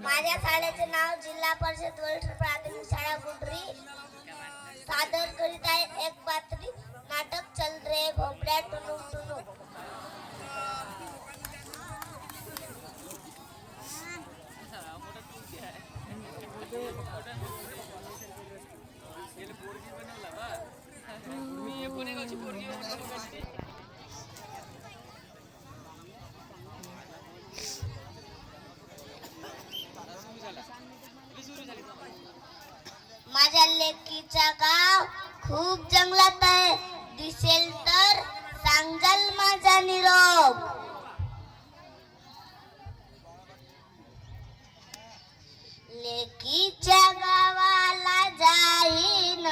माझ्या शाळेचे नाव जिल्हा परिषद वरिष्ठ प्राथमिक शाळा गुंडरी. सादर करीत आहे एक पात्री नाटक चल रे भोपड्या टुनुक टुनुक. माझ्या लेकीचा गाव खूप जंगलात आहे. दिसेल तर सांगाल माझा निरोप. लेकीच्या गावाला जाईन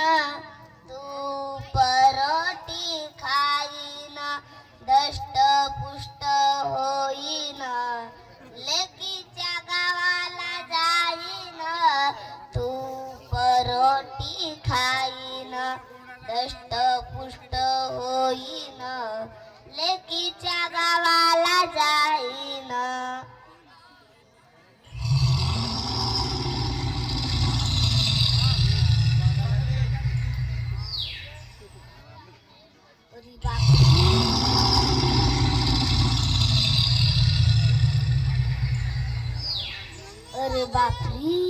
तू परोटी खाईन दष्ट पुष्ट होईन. लेकीच्या गावाला जाईन तू परोटी खाईन दष्ट पुष्ट होईन. लेकीच्या गावाला जाईन. अरे बापरी,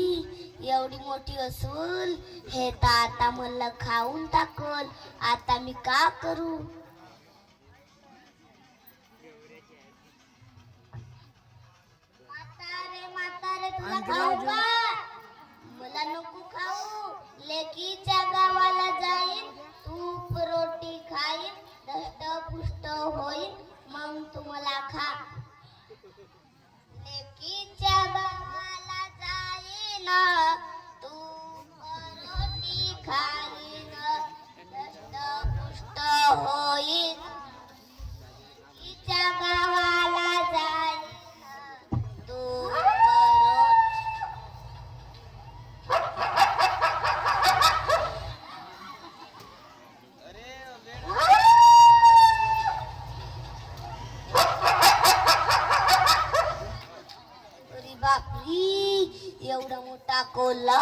एवढी मोठी असून हे तर आता मला खाऊन टाकल. आता मी का करू? म्हातारे तुला खाऊ का? मला नको खाऊ. लेकीच्या गावाला जाईन तूप रोटी खाईन दष्ट पुष्ट होईन मग तू मला खा. लेकीच्या गावाला जाईन तूप रोटी खाईन दष्ट पुष्ट होईन. लेकीच्या गावाला जाईन तूप एवढा मोठा कोल्हा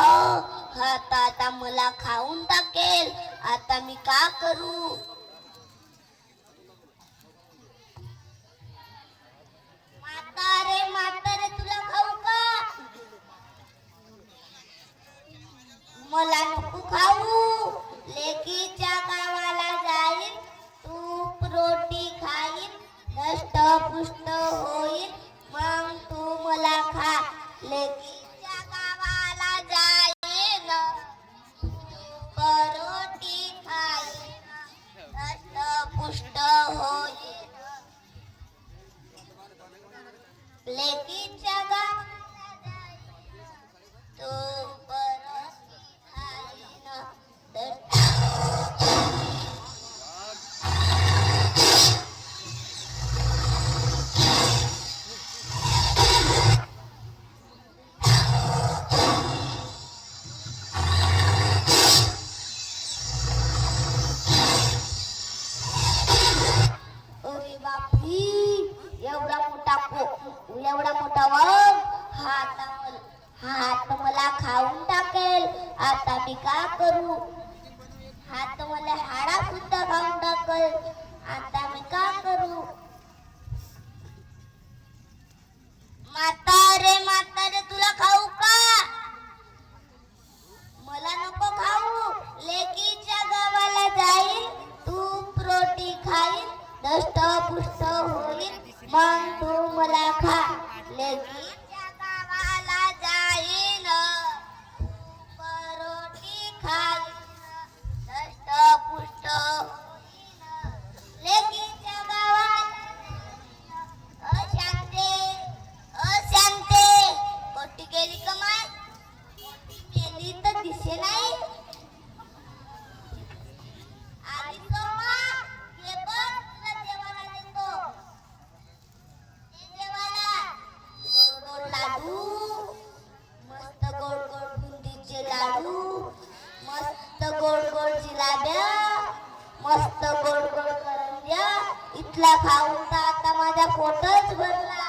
हात आता मला खाऊन टाकेल. आता मी का करू? म्हातारे तुला खाऊ का? मला नको खाऊ. लेकीच्या गावाला जाईन तूप रोटी खाईन दष्ट पुष्ट होईन मग तू मला खा. लेकीच्या गावाला जाईन तूप रोटी खाईन दष्ट पुष्ट होईन. लेकीच्या गावाला जाईन तूप रोटी खाईन दष्ट एवढा मोठा वाघ हात मला खाऊन टाकेल. आता मी का करू? हात मला हाडा सुद्धा खाऊन टाकेल. आता मी का करू? म्हातारे तुला खाऊ का? मला नको खाऊ. लेकीच्या गावाला जाईन तूप रोटी खाईन दष्ट पुष्ट होईन मग तू मला खा. लेकीच्या गावाला जाईन तूप रोटी खाईन दष्ट पुष्ट होईन. लेकीच्या गावाला अशांते कोटी गेली कमाय मेली तर दिसे नाही. आधी सोमा हे बघ तुला जेवायला देतो. गोड गोड लाडू मस्त गोड गोड बुंदीचे लाडू मस्त गोड गोड जिलाब्या मस्त गोड गोड करंज्या. इथला खाऊन तर आता माझा पोटच भरला.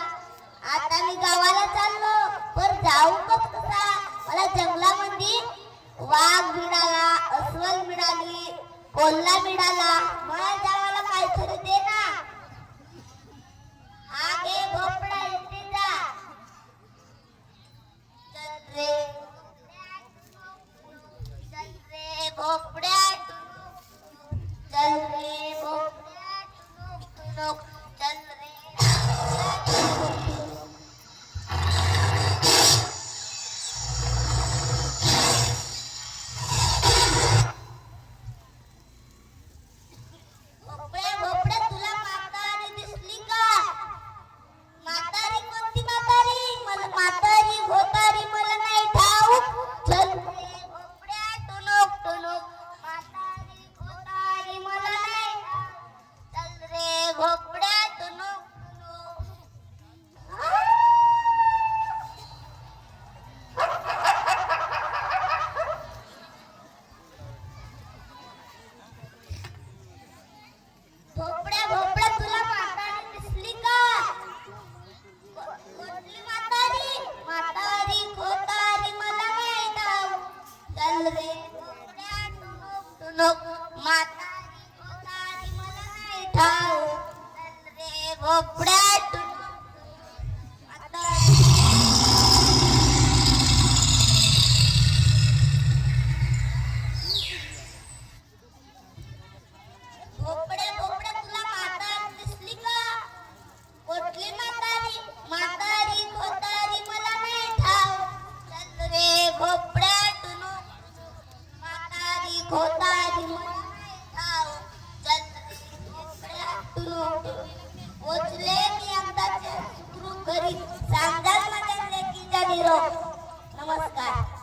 आता मी गावाला चाललो पर ठाऊकच कसा. मला जंगलामध्ये वाघ मिळाला, अस्वल मिळाली, कोल्हा मिळाला. मला जावाला काहीतरी दे ना. हा घे भोपळा, इथे जा. चल रे भोपड्या, चल रे भोपड्या, टुनुक, चल रे. भोपळ्या भोपळ्या, तुला म्हातारी दिसली का? म्हातारी कोणती म्हातारी? मला म्हातारी घोतारी मला नाही ठाऊक. चल रे भोपड्या, टुनुक टुनुक, म्हातारी घोतारी मला नाही ठाऊक. चल रे भोपड्या, टुनुक टुनुक. भोपड्या भोपड्या, तुला म्हातारी दिसली का? कुठली म्हातारी? म्हातारी घोतारी मला नाही ठाऊक. चल रे भोपड्या, टुनुक टुनुक, म्हातारी घोतारी मला नाही ठाऊक. चल रे भोपड्या, टुनुक टुनुक, म्हातारी. भोपड्या भोपड्या, तुला म्हातारी दिसली का? कुठली म्हातारी? म्हातारी घोतारी मला नाही ठाऊक. चल रे भोपड्या, टुनुक टुनुक, म्हातारी घोतारी मला नाही ठाऊक. चल रे भोपड्या, टुनुक टुनुक. पोचले मी एकदाचे सुखरूप घरी. सांगाल माझ्या लेकीचा निरोप. नमस्कार.